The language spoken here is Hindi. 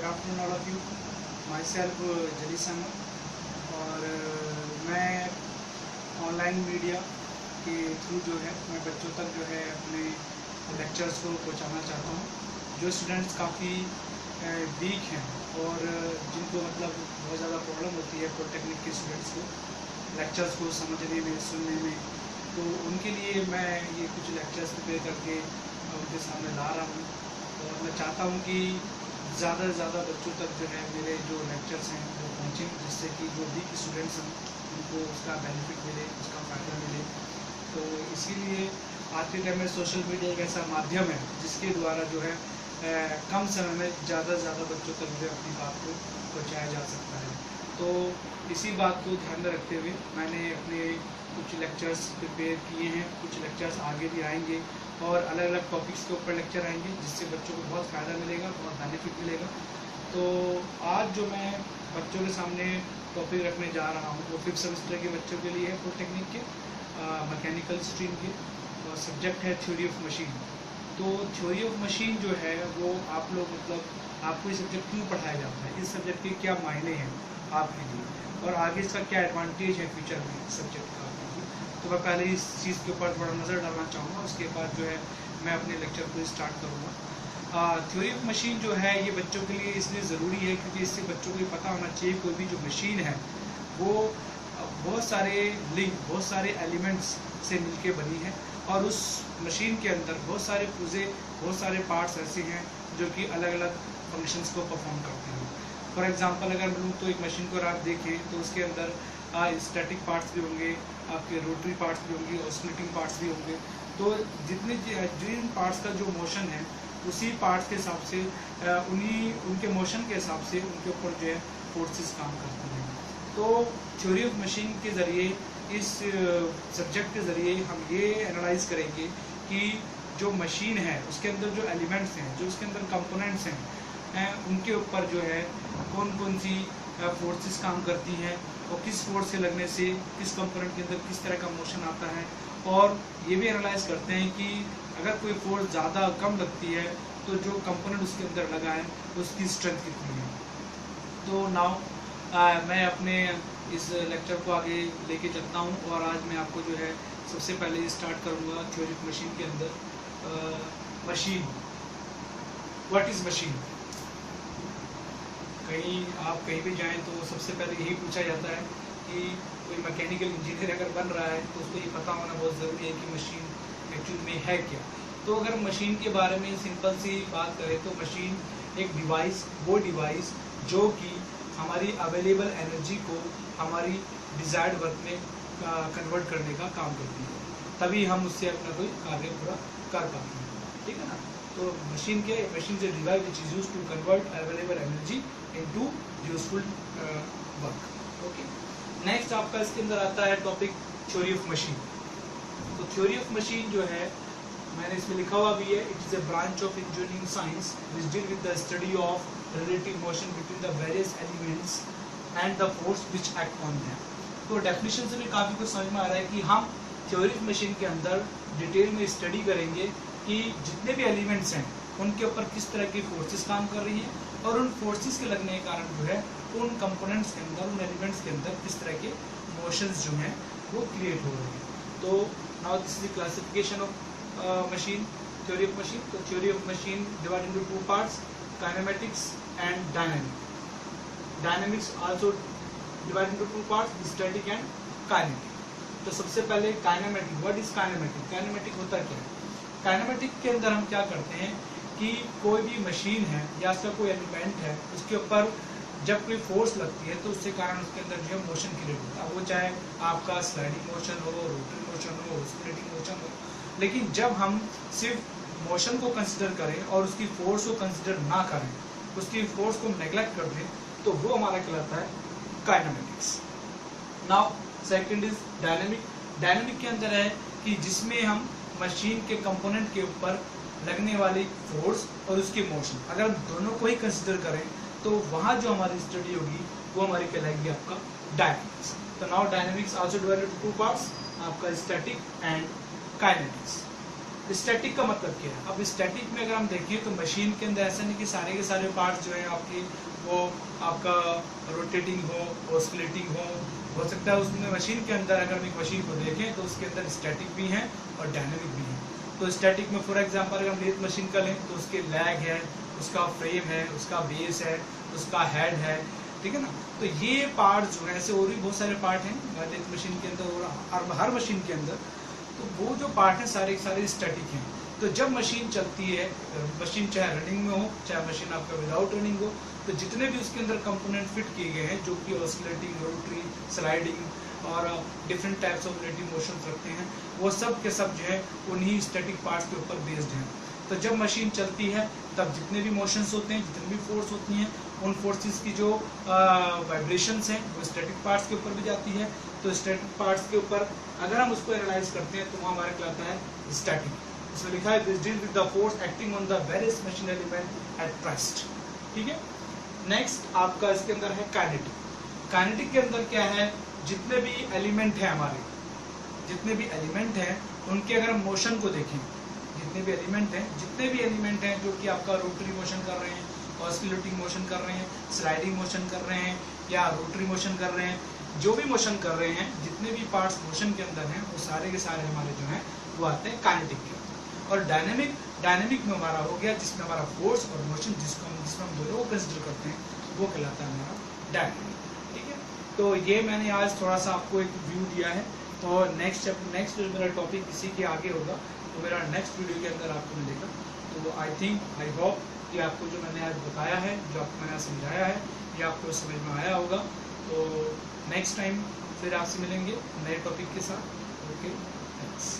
Afternoon all of you. Myself Jalees Ahmed और मैं ऑनलाइन मीडिया के थ्रू जो है मैं बच्चों तक जो है अपने लेक्चर्स को पहुंचाना चाहता हूं। जो स्टूडेंट्स काफ़ी वीक हैं और जिनको मतलब बहुत ज़्यादा प्रॉब्लम होती है पॉलिटेक्निक के स्टूडेंट्स को लेक्चर्स को समझने में, सुनने में, तो उनके लिए मैं ये कुछ लेक्चर्स प्रिपेयर करके उनके सामने ला रहा हूँ। और मैं चाहता हूँ कि ज़्यादा से ज़्यादा बच्चों तक जो है मेरे जो लेक्चर्स हैं वो पहुँचें, जिससे कि जो वीक स्टूडेंट्स हैं उनको उसका बेनिफिट मिले, उसका फ़ायदा मिले। तो इसीलिए आज के टाइम में सोशल मीडिया एक ऐसा माध्यम है जिसके द्वारा जो है कम समय में ज़्यादा से ज़्यादा बच्चों तक जो है अपनी बात को पहुँचाया जा सकता है। तो इसी बात को ध्यान में रखते हुए मैंने अपने कुछ लेक्चर्स प्रिपेयर किए हैं। कुछ लेक्चर्स आगे भी आएंगे और अलग अलग टॉपिक्स के ऊपर लेक्चर आएंगे जिससे बच्चों को बहुत फ़ायदा मिलेगा, बहुत बेनिफिट मिलेगा। तो आज जो मैं बच्चों के सामने टॉपिक रखने जा रहा हूँ वो 5th सेमेस्टर के बच्चों के लिए है, पॉलिटेक्निक के मैकेनिकल स्ट्रीम के, और सब्जेक्ट है थ्योरी ऑफ मशीन। तो थ्योरी ऑफ मशीन जो है वो आप लोग मतलब आपको ये सब्जेक्ट क्यों पढ़ाया जाता है, इस सब्जेक्ट के क्या मायने हैं आपके लिए और आगे इसका क्या एडवांटेज है फ्यूचर में इस सब्जेक्ट का। तो मैं पहले इस चीज़ के ऊपर थोड़ा नज़र डालना चाहूँगा, उसके बाद जो है मैं अपने लेक्चर को स्टार्ट करूँगा। थ्योरी ऑफ मशीन जो है ये बच्चों के लिए इसलिए ज़रूरी है क्योंकि इससे बच्चों को ये पता होना चाहिए कोई भी जो मशीन है वो बहुत सारे लिंक, बहुत सारे एलिमेंट्स से मिलके बनी है और उस मशीन के अंदर बहुत सारे पुर्जे, बहुत सारे पार्ट्स ऐसे हैं जो कि अलग अलग फंक्शंस को परफॉर्म करते हैं। फॉर एग्जांपल अगर लूँ तो एक मशीन को आप देखें तो उसके अंदर स्टैटिक पार्ट्स भी होंगे, आपके रोटरी पार्ट्स भी होंगे, ऑसिलेटिंग पार्ट्स भी होंगे। तो जिन पार्ट्स का जो मोशन है उसी पार्ट्स के हिसाब से उनके मोशन के हिसाब से उनके ऊपर जो है फोर्सेस काम करती हैं। तो थ्योरी ऑफ मशीन के ज़रिए, इस सब्जेक्ट के ज़रिए हम ये एनालाइज करेंगे कि जो मशीन है उसके अंदर जो एलिमेंट्स हैं, जो उसके अंदर कंपोनेंट्स हैं, उनके ऊपर जो है कौन कौन सी फोर्सेस काम करती हैं और किस फोर्स से लगने से किस कंपोनेंट के अंदर किस तरह का मोशन आता है। और ये भी एनालाइज करते हैं कि अगर कोई फोर्स ज़्यादा कम लगती है तो जो कंपोनेंट उसके अंदर लगा है उसकी स्ट्रेंथ कितनी है। तो नाउ मैं अपने इस लेक्चर को आगे लेके चलता हूँ और आज मैं आपको जो है सबसे पहले स्टार्ट करूँगा थ्योरी ऑफ मशीन के अंदर। Machine, what is machine. आप कहीं भी जाएं तो सबसे पहले यही पूछा जाता है कि कोई मैकेनिकल इंजीनियर अगर बन रहा है तो उसको ये पता होना बहुत ज़रूरी है कि मशीन एक्चुअल में है क्या। तो अगर मशीन के बारे में सिंपल सी बात करें तो मशीन एक डिवाइस, वो डिवाइस जो कि हमारी अवेलेबल एनर्जी को हमारी डिज़ायर्ड वर्क में कन्वर्ट करने का काम करती है, तभी हम उससे अपना कोई कार्य पूरा कर पाते हैं। ठीक है ना। तो मशीन से device which is used to convert available energy into useful work. Okay, next आपका इसके अंदर आता है टॉपिक थ्योरी ऑफ मशीन। तो थ्योरी ऑफ मशीन जो है मैंने इसमें लिखा हुआ भी है, it is a branch of engineering science which deal with the study of relative motion between the various elements and the force which act on them. तो डेफिनेशन से भी काफ़ी कुछ समझ में आ रहा है कि हम थ्योरी ऑफ मशीन के अंदर डिटेल में स्टडी करेंगे कि जितने भी एलिमेंट्स हैं उनके ऊपर किस तरह की फोर्सेस काम कर रही हैं और उन फोर्सेस के लगने के कारण जो है उन कंपोनेंट्स के अंदर, उन एलिमेंट्स के अंदर किस तरह के मोशंस जो हैं वो क्रिएट हो रहे हैं। तो now this is the classification of machine, theory of machine. तो theory of machine divide into two parts, kinematics and dynamic. Dynamics also divide into two parts, static and kinetic. तो सबसे पहले kinematic, what is kinematic. Kinematic होता क्या है। काइनेमेटिक के अंदर हम क्या करते हैं कि कोई भी मशीन है या उसका कोई एलिमेंट है उसके ऊपर जब कोई फोर्स लगती है तो उसके कारण उसके अंदर जो है मोशन क्रिएट होता है, वो चाहे आपका स्लाइडिंग मोशन हो, रोटरी मोशन हो, ऑसिलेटिंग मोशन हो। लेकिन जब हम सिर्फ मोशन को कंसिडर करें और उसकी फोर्स को कंसिडर ना करें, उसकी फोर्स को नेग्लेक्ट कर दें, तो वो हमारा कहलाता है kinematics. Now second is dynamic. Dynamic के अंदर है कि जिसमें हम मशीन के कंपोनेंट के ऊपर लगने वाली फोर्स और उसकी मोशन, अगर दोनों को ही कंसिडर करें तो वहाँ जो हमारी स्टडी होगी वो हमारी कहलाएगी आपका डायनेमिक्स। तो now dynamics also divided into two parts, आपका स्टैटिक एंड काइनेटिक्स। स्टैटिक का मतलब क्या है? अब स्टैटिक में अगर हम देखें तो मशीन के अंदर ऐसा नहीं कि सारे के सारे पार्ट्स जो है आपके वो आपका रोटेटिंग हो ऑस्किलेटिंग हो सकता है उसमें मशीन के अंदर अगर हम एक मशीन को देखें तो उसके अंदर स्टैटिक भी है और डायनेमिक भी है। तो स्टैटिक में फॉर एग्जांपल अगर हम लेथ मशीन का लें तो उसके लैग है, उसका फ्रेम है, उसका बेस है, उसका हेड है, ठीक है ना। तो ये पार्ट जो है ऐसे और भी बहुत सारे पार्ट हैं लेथ मशीन के अंदर और हर मशीन के अंदर, तो वो जो पार्ट हैं सारे सारे स्टैटिक हैं। तो जब मशीन चलती है, मशीन चाहे रनिंग में हो चाहे मशीन आपका विदाउट रनिंग हो, तो जितने भी उसके अंदर कंपोनेंट फिट किए गए हैं जो कि ऑस्किलेटिंग, रोटरी, स्लाइडिंग और different types of relative motion रखते हैं, वो सब के सब जो है उन्हीं स्टैटिक पार्ट्स के ऊपर बेस्ड हैं। तो जब मशीन चलती है तब जितने भी मोशंस होते हैं, जितनी भी फोर्स होती हैं, उन फोर्सेस की जो वाइब्रेशंस हैं वो स्टैटिक पार्ट्स के ऊपर भी जाती है। तो स्टैटिक पार्ट्स के ऊपर अगर हम उसको एनालाइज करते हैं तो वहाँ हमारे क्या आता है स्टैटिक। इसमें लिखा है this deal with the force acting on the various machine element at rest, ठीक है। नेक्स्ट आपका इसके अंदर है काइनेटिक। काइनेटिक के अंदर क्या है, जितने भी एलिमेंट हैं हमारे, जितने भी एलिमेंट हैं उनके अगर हम मोशन को देखें, जितने भी एलिमेंट हैं जो कि आपका रोटरी मोशन कर रहे हैं, ऑस्किलेटिंग मोशन कर रहे हैं, स्लाइडिंग मोशन कर रहे हैं या रोटरी मोशन कर रहे हैं, जो भी मोशन कर रहे हैं, जितने भी पार्ट्स मोशन के अंदर हैं वो सारे के सारे हमारे जो हैं वो आते हैं काइनेटिक के अंदर। और डायनेमिक में हमारा हो गया जिसमें हमारा फोर्स और मोशन जिसमें हम दोनों को कंसिडर करते हैं वो कहलाता है हमारा डायनेमिक, ठीक है। तो ये मैंने आज थोड़ा सा आपको एक व्यू दिया है। तो नेक्स्ट मेरा टॉपिक इसी के आगे होगा, तो मेरा नेक्स्ट वीडियो के अंदर आपको मिलेगा। तो आई होप कि आपको जो मैंने आज बताया है, जो आपको मैंने समझाया है, ये आपको समझ में आया होगा। तो नेक्स्ट टाइम फिर आपसे मिलेंगे नए टॉपिक के साथ। Okay, thanks.